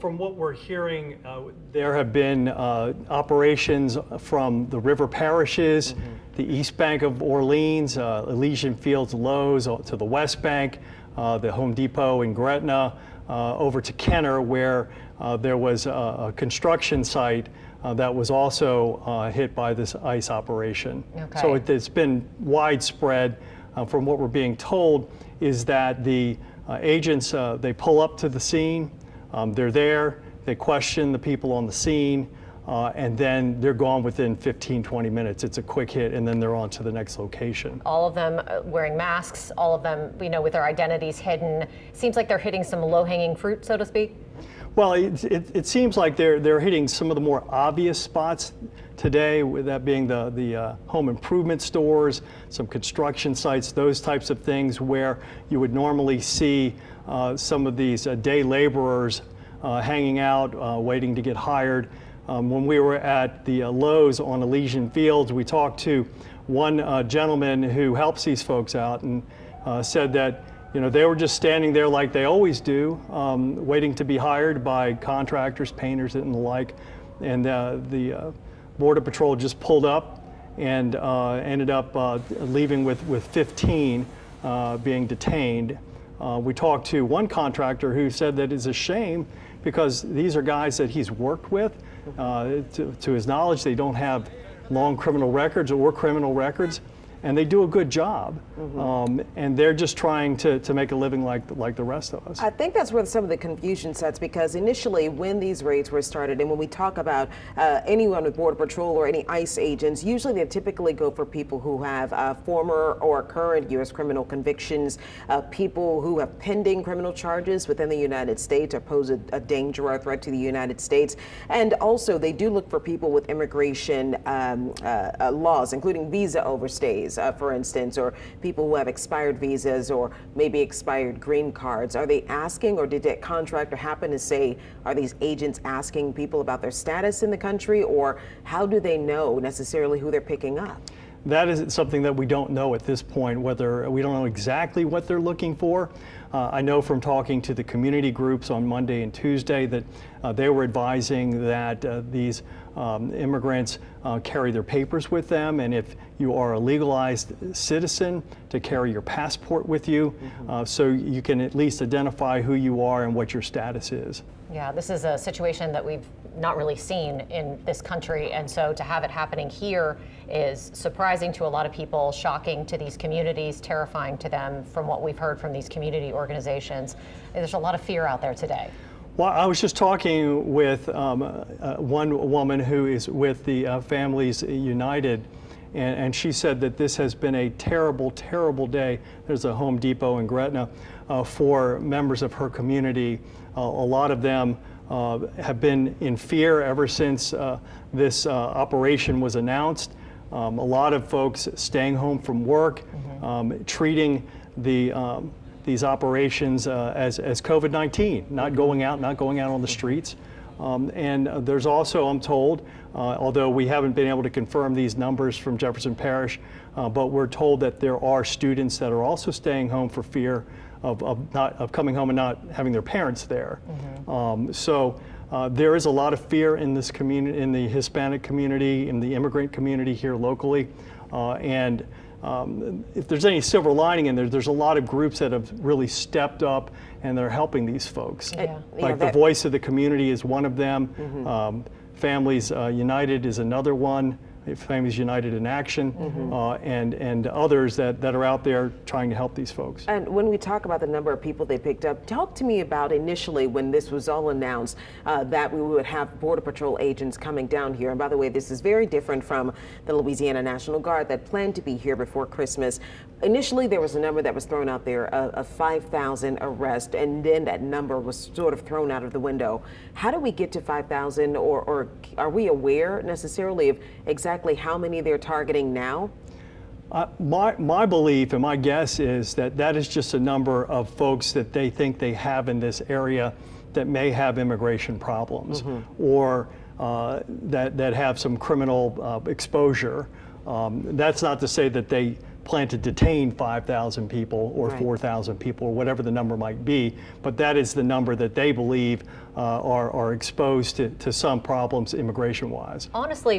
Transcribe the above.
From what we're hearing, there have been operations from the river parishes, the East Bank of Orleans, Elysian Fields, Lowe to the West Bank, the Home Depot in Gretna, over to Kenner, where there was a construction site that was also hit by this ICE operation. Okay. So it's been widespread. From what we're being told is that the agents, they pull up to the scene, they're there, they question the people on the scene, and then they're gone within 15, 20 minutes. It's a quick hit, and then they're on to the next location. All of them wearing masks, all of them, with their identities hidden. Seems like they're hitting some low-hanging fruit, so to speak. Well, it seems like they're hitting some of the more obvious spots today, with that being the home improvement stores, some construction sites, those types of things where you would normally see some of these day laborers hanging out, waiting to get hired. When we were at the Lowe's on Elysian Fields, we talked to one gentleman who helps these folks out and said that they were just standing there like they always do, waiting to be hired by contractors, painters, and the like. And the Border Patrol just pulled up and ended up leaving with 15 being detained. We talked to one contractor who said that it's a shame because these are guys that he's worked with. To his knowledge, they don't have long criminal records or criminal records, and they do a good job. And they're just trying to make a living like the rest of us. I think that's where some of the confusion sets, because initially when these raids were started, and when we talk about anyone with Border Patrol or any ICE agents, usually they typically go for people who have former or current U.S. criminal convictions, people who have pending criminal charges within the United States or pose a danger or a threat to the United States. And also they do look for people with immigration laws, including visa overstays, for instance, or people who have expired visas or maybe expired green cards. Are they asking, or did that contractor happen to say, are these agents asking people about their status in the country, or how do they know necessarily who they're picking up? That is something that we don't know at this point, whether we don't know exactly what they're looking for. I know from talking to the community groups on Monday and Tuesday that they were advising that these immigrants carry their papers with them, and if you are a legalized citizen, to carry your passport with you, so you can at least identify who you are and what your status is. Yeah, this is a situation that we've not really seen in this country, and so to have it happening here is surprising to a lot of people, shocking to these communities, terrifying to them from what we've heard from these community organizations. There's a lot of fear out there today. Well, I was just talking with one woman who is with the Families United, and she said that this has been a terrible, terrible day. There's a Home Depot in Gretna for members of her community. A lot of them have been in fear ever since this operation was announced. A lot of folks staying home from work, treating these operations as COVID-19, not going out on the streets. And there's also, I'm told, although we haven't been able to confirm these numbers from Jefferson Parish, but we're told that there are students that are also staying home for fear of coming home and not having their parents there. So there is a lot of fear in this community, in the Hispanic community, in the immigrant community here locally, and if there's any silver lining in there, there's a lot of groups that have really stepped up and they're helping these folks. Yeah. Like the Voice of the Community is one of them. Families United is another one. Families United in Action, and others that are out there trying to help these folks. And when we talk about the number of people they picked up, talk to me about initially when this was all announced that we would have Border Patrol agents coming down here. And by the way, this is very different from the Louisiana National Guard that planned to be here before Christmas. Initially, there was a number that was thrown out there of 5,000 arrests, and then that number was sort of thrown out of the window. How do we get to 5,000, or are we aware necessarily of exactly how many they're targeting now? My belief and my guess is that is just a number of folks that they think they have in this area that may have immigration problems, or that have some criminal exposure. That's not to say that they plan to detain 5,000 people or Right. 4,000 people or whatever the number might be, but that is the number that they believe are exposed to some problems immigration-wise. Honestly,